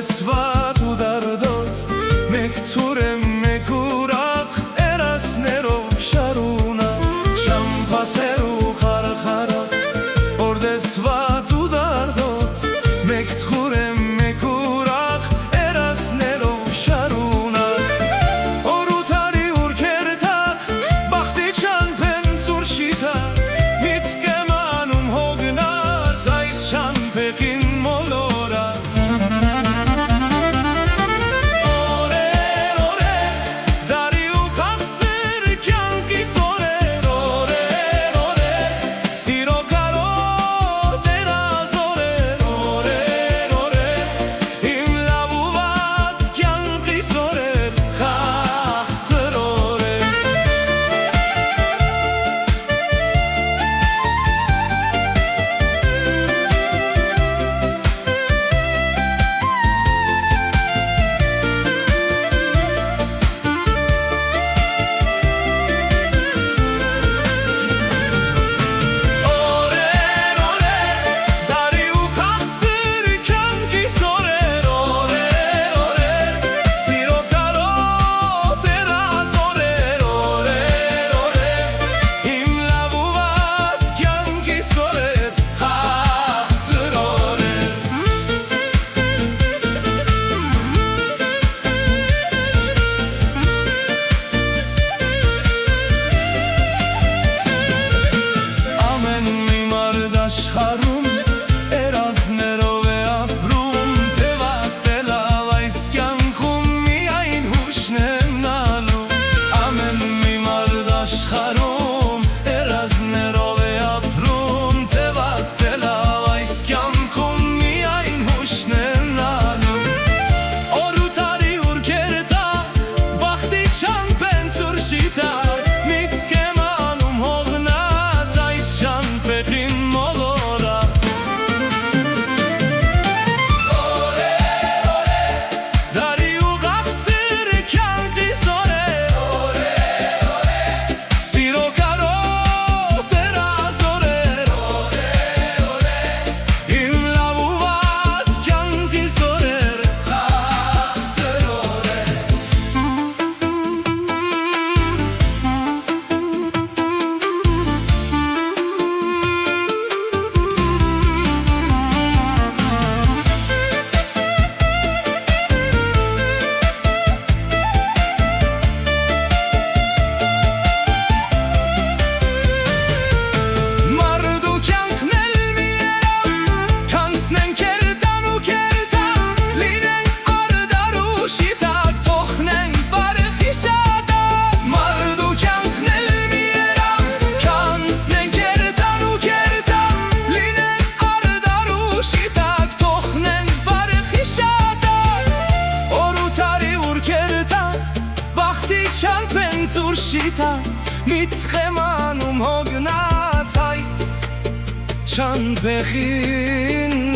օրեսվատ ու դարդոտ մեկ ցուրեմ մեկ ուրախ երասներով շարունակ չամփասեր ու խարխարած օրեսվատ ու դարդոտ մեկ ցուրեմ մեկ ուրախ երասներով շարունակ օրութարի ուրքերթակ բախտի չանփեն ծուրշիթա միտքեմ անում հոգնած այս շանփեղին աշխարհում երազներով է ապրում թևատել այս կյանքում միայն հուշն է մնալու ամեն մի մարդ աշխարհում երազներով է ապրում թևատել այս կյանքում միայն հուշն է մնալու օրութարի ուրքերթա բախտի չանփեն ծուրշիթա միտքեմ անում հոգնած այս չանփեղին չանփեն ծուրշիթա միտքեմ անում հոգնած այս չանփեղին